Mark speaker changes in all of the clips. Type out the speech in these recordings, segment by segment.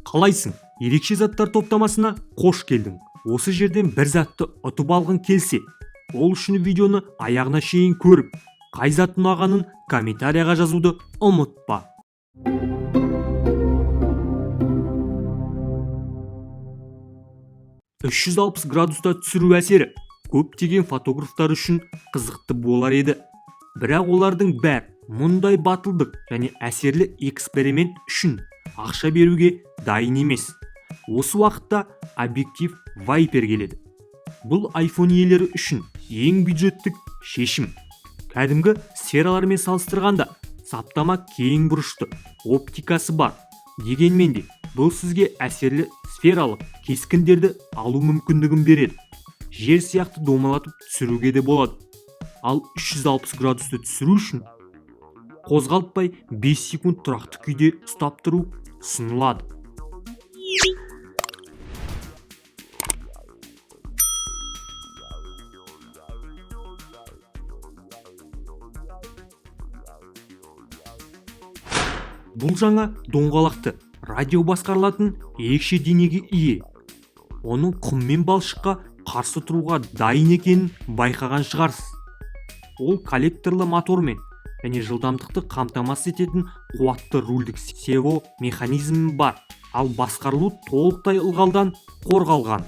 Speaker 1: Қалайсың? Ерекше заттар топтамасына қош келдің. Осы жерден бір затты ұтып алғың келсе, ол үшін видеоны аяғына шейін көріп, қай зат ұнағанын комментарияға жазуды ұмытпа. «360 градуста түсіру әсері» көптеген фотографтар үшін қызықты болар еді. Бірақ олардың бәрі мұндай батылдық және әсерлі эксперимент үшін ақша беруге дайын емес. Осы уақытта объектив Viper келеді. Бұл iPhone иелері үшін ең бюджеттік шешім. Кәдімгі сфералармен салыстырғанда саптама кең бұрышты оптикасы бар. Дегенмен де бұл сізге әсерлі сфералық кескіндерді алу мүмкіндігін береді. Жер сияқты домалатып түсіруге де болады. Ал 360 градусты түсіру үшін қозғалтпай 5 секунд тұрақты күйде ұстап тұру ұсынылады. Бұл жаңа доңғалақты радио басқарылатын ерекше денеге ие. Оның құм мен балшыққа қарсы тұруға дайын екенін байқаған шығарсыз. Ол коллекторлы мотормен және жылдамдықты қамтамасыз ететін қуатты рульдік серво механизмі бар, ал басқарылу толықтай ылғалдан қорғалған.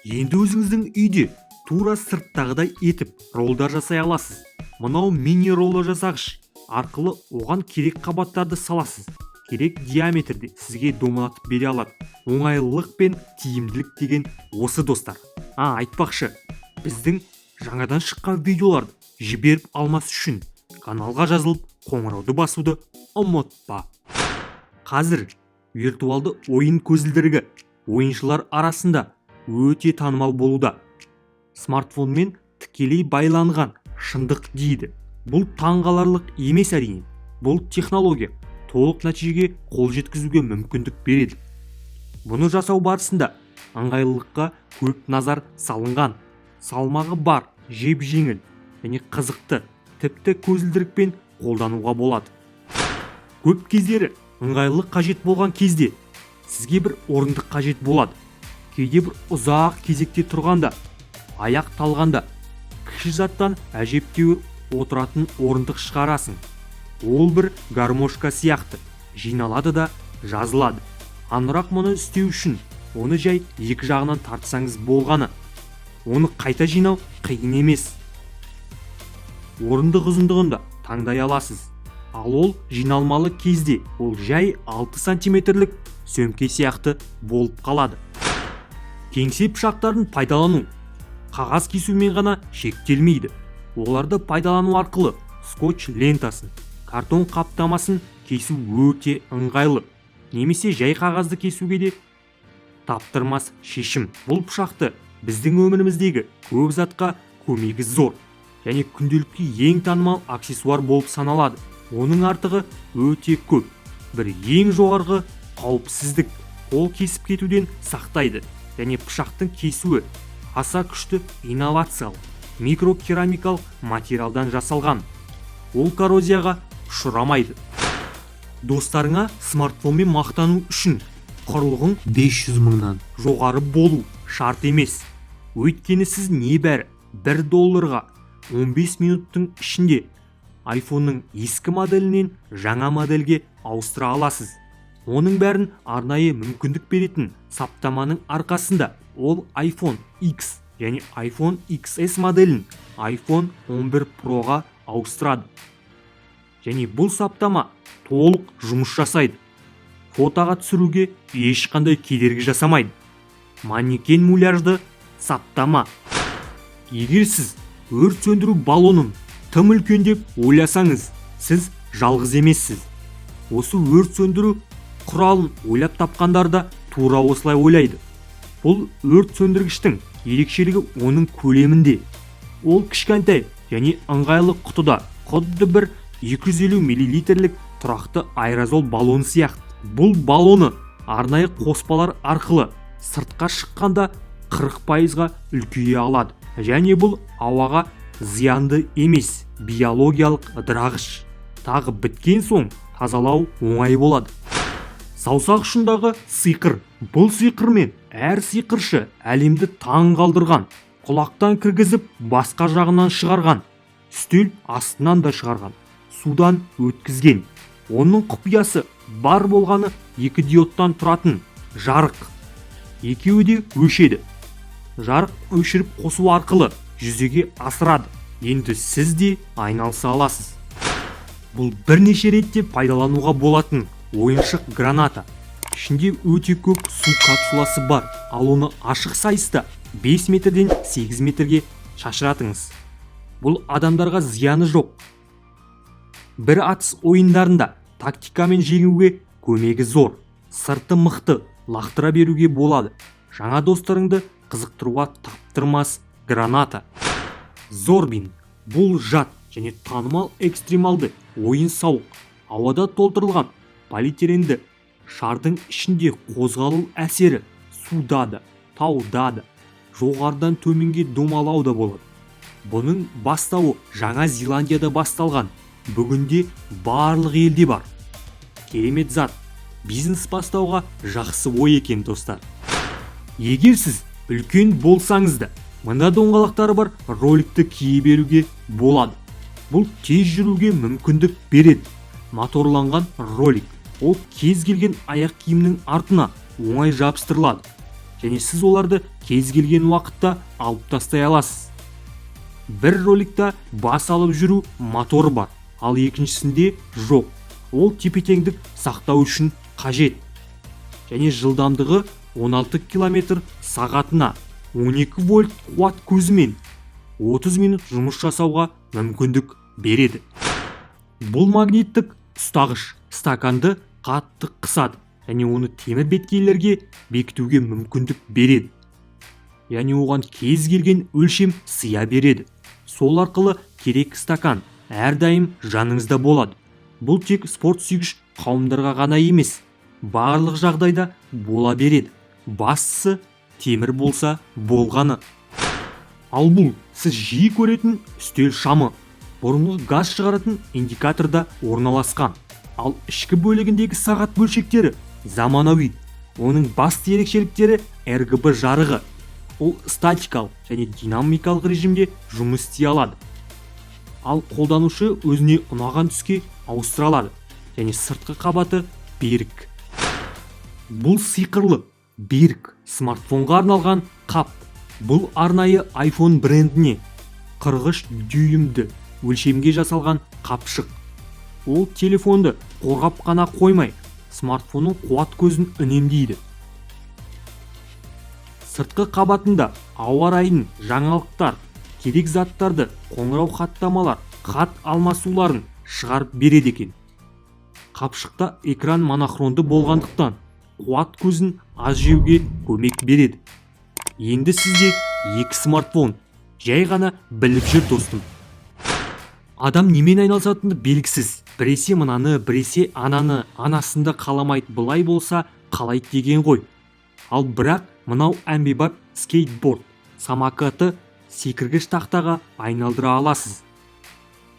Speaker 1: Енді өзіңіздің үйде тура сырттағыдай етіп роллдар жасай аласыз. Мынау мини роллы жасағыш арқылы оған керек қабаттарды саласыз. Керек диаметрде сізге домалатып бере алады. Оңайлылық пен тиімділік деген осы, достар. Айтпақшы, біздің жаңадан шыққан видеоларды жіберіп алмас үшін каналға жазылып қоңырауды басуды ұмытпа. Қазір виртуалды ойын көзілдірігі ойыншылар арасында өте танымал болуда. Смартфонмен тікелей байланған шындық дейді. Бұл таңғаларлық емес әрине. Бұл технология толық нәтижеге қол жеткізуге мүмкіндік береді. Бұны жасау барысында ыңғайлылыққа көп назар салынған. Салмағы бар, жеп-жеңіл және қызықты, тіпті көзілдірікпен қолдануға болады. Көп кездері ыңғайлылық қажет болған кезде сізге бір орындық қажет болады. Кейде бір ұзақ кезекте тұрғанда, аяқ талғанда, кіші заттан әжептәуір отыратын орындық шығарасың. Ол бір гармошка сияқты жиналады да жазылады. Анырақ мұны істеу үшін оны жай екі жағынан тартсаңыз болғаны. Оны қайта жинау қиын емес. Орындық ұзындығында таңдай аласыз. Ал ол жиналмалы кезде ол жай 6 сантиметрлік сөмке сияқты болып қалады. Кеңсе пышақтарын пайдалану қағаз кесумен ғана шектелмейді. Оларды пайдалану арқылы скотч лентасын, картон қаптамасын кесу өте ыңғайлы. Немесе жай қағазды кесуге де таптырмас шешім. Бұл пышақты біздің өміріміздегі көп затқа көмегі зор және күнделікті ең танымал аксессуар болып саналады. Оның артығы өте көп. Бір ең жоғарғы қауіпсіздік, қол кесіп кетуден сақтайды және пышақтың кесуі аса күшті инновациялық микрокерамикалық материалдан жасалған. Ол коррозияға ұшырамайды. Достарыңа смартфонмен мақтану үшін құрылғың 500 мыңнан жоғары болу шарт емес. Өйткені сіз небәрі $1 15 минуттың ішінде iPhone-ның ескі моделінен жаңа модельге ауыстыра аласыз. Оның бәрін арнайы мүмкіндік беретін саптаманың арқасында ол iPhone X және iPhone XS моделін iPhone 11 Pro-ға ауыстырады. Және бұл саптама толық жұмыс жасайды. Фотоға түсіруге ешқандай кедергі жасамайды. Манекен муляжды саптама. Егер сіз өрт сөндіру баллонын тым үлкен деп ойласаңыз, сіз жалғыз емессіз. Осы өрт сөндіру құралын ойлап тапқандар да тура осылай ойлайды. Бұл өрт сөндіргіштің ерекшелігі оның көлемінде. Ол кішкентай және ыңғайлы құтыда, құдды бір 250 мл тұрақты аэрозол баллон сияқты. Бұл баллоны арнайы қоспалар арқылы сыртқа шыққанда 40%-ға үлкейе алады. Және бұл ауаға зиянды емес, биологиялық ыдырағыш. Тағы біткен соң тазалау оңай болады. саусақ ұшындағы сиқыр. Бұл сиқырмен әр сиқыршы әлемді таң қалдырған, құлақтан кіргізіп басқа жағынан шығарған, үстел астынан да шығарған, судан өткізген. Оның құпиясы бар болғаны 2 диодтан тұратын жарық. Екеуі де өшеді. Жарық өшіріп қосу арқылы жүзеге асырады. Енді сіз де айналыса аласыз. Бұл бірнеше ретте пайдалануға болатын ойыншық граната. Ішінде өте көп су капсуласы бар, ал оны ашық сайыста 5 метрден 8 метрге шашыратыңыз. Бұл адамдарға зияны жоқ. Бір атыс ойындарында тактикамен жеңуге көмегі зор. Сырты мықты, лақтыра беруге болады. Жаңа достарыңды қызықтыруға таптырмас граната. Зорбин. Бұл жат және танымал экстремалды ойын-сауық. Ауада толтырылған полиэтиленді шардың ішінде қозғалу әсері суда да, тауда да, жоғарыдан төменге домалау да болады. Бұның бастауы Жаңа Зеландияда басталған. Бүгінде барлық елде бар. Керемет зат. Бизнес бастауға жақсы ой екен, достар. Егер сіз үлкен болсаңыз да, мында доңғалақтары бар роликті кие беруге болады. Бұл тез жүруге мүмкіндік береді. Моторланған ролик. Ол кез келген аяқ киімнің артына оңай жабыстырылады. Және сіз оларды кез келген уақытта алып тастай аласыз. Бір роликта бас алып жүру моторы бар, ал екіншісінде жоқ. Ол тепе-теңдік сақтау үшін қажет. Және жылдамдығы 16 км сағатына 12 вольт қуат көзімен 30 минут жұмыс жасауға мүмкіндік береді. Бұл магниттік ұстағыш стаканды қатты қысады және оны темір беткейлерге бекітуге мүмкіндік береді. Яғни оған кез келген өлшем сыя береді. Сол арқылы керек стакан әрдайым жаныңызда болады. Бұл тек спорт сүйгіш қауымдарға ғана емес, барлық жағдайда бола береді. Бастысы темір болса болғаны. Ал бұл сіз жиі көретін үстел шамы. Бұрынғы газ шығаратын индикаторда орналасқан. Ал ішкі бөлігіндегі сағат бөлшектері заманауи. Оның басты ерекшеліктері RGB жарығы. Ол статикалық және динамикалық режимде жұмыс істей алады. Ал қолданушы өзіне ұнаған түске ауыстыра алады және сыртқы қабаты берік. Бұл сиқырлы берік смартфонға арналған қап. Бұл арнайы iPhone брендіне 43 дюймді өлшемге жасалған қапшық. Ол телефонды қорғап қана қоймай, смартфонның қуат көзін үнемдейді. Сыртқы қабатында ауа райының жаңалықтар, керек заттарды, қоңырау хаттамалар, хат алмасуларын шығарып береді екен. Қапшықта экран монохронды болғандықтан қуат көзін аз жеуге көмек береді. Енді сізде 2 смартфон. Жай ғана біліп жүр, достым. Адам немен айналысатыны белгісіз. Біресе мынаны, біресе ананы, анасында қаламайды, былай болса қалайды деген ғой. Ал бірақ мынау әмбебап скейтборд, самокаты секіргіш тақтаға айналдыра аласыз.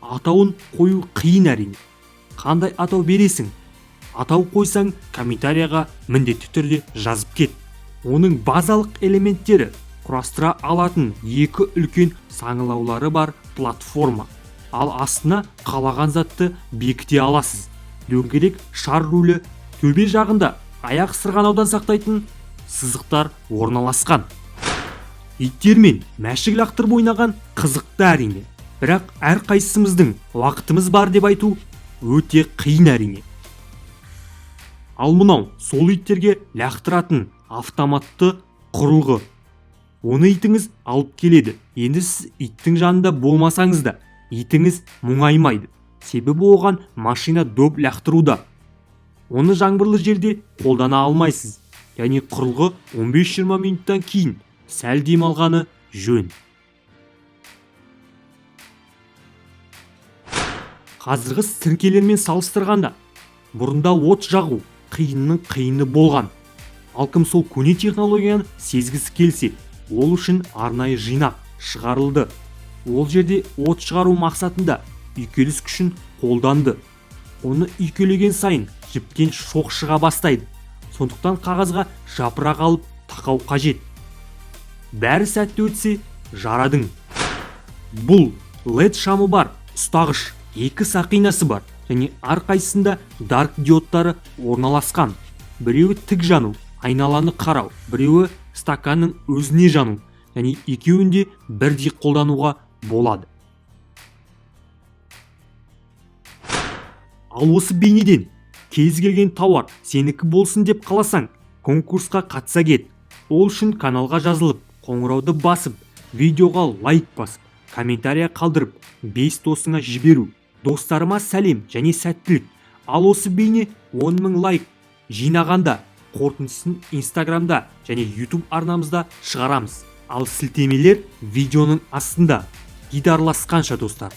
Speaker 1: Атауын қою қиын әрине. Қандай атау бересің? Атау қойсаң, комментарияға міндетті түрде жазып кет. Оның базалық элементтері құрастыра алатын 2 үлкен саңылаулары бар платформа. Ал астына қалаған затты бекіте аласыз. Дөңгелек шар рулі, төбе жағында аяқ сырғанаудан сақтайтын сызықтар орналасқан. Иттермен мәшік лақтырып ойнаған қызықты әрине. Бірақ әр қайсымыздың уақытымыз бар деп айту өте қиын әрине. Ал мынау сол иттерге лақтыратын автоматты құрылғы. Оны итіңіз алып келеді. Енді сіз иттің жанында болмасаңыз да, итіңіз мұңаймайды. Себебі оған машина доп лақтыруда. Оны жаңбырлы жерде қолдана алмайсыз. Яғни құрылғы 15-20 минуттан кейін сәл демалғаны жөн. Қазіргі сіркелермен салыстырғанда бұрында от жағу қиынның қиыны болған. Ал кім сол көне технологияны сезгісі келсе, ол үшін арнайы жинақ шығарылды. Ол жерде от шығару мақсатында үйкеліс күшін қолданды. Оны үйкелеген сайын жіптен шоқ шыға бастайды. сондықтан қағазға жапырақ алып тақау қажет. Бәрі сәтті өтсе жарадың. Бұл LED шамы бар ұстағыш, 2 сақинасы бар және әрқайсысында дарк диодтары орналасқан. Біреуі тік жану, айналаны қарау, біреуі стаканның өзіне жану, және екеуінде бірдей қолдануға болады. Ал осы бейнеден кез келген тауар сенікі болсын деп қаласаң, конкурсқа қатыса кет. Ол үшін каналға жазылып, қоңырауды басып, видеоға лайк басып, комментария қалдырып, 5 досыңа жіберу. Достарыма сәлем және сәттілік. Ал осы бейне 10 000 лайк жинағанда қорытындысын Инстаграмда және YouTube арнамызда шығарамыз. Ал сілтемелер видеоның астында. Дидарласқанша достар.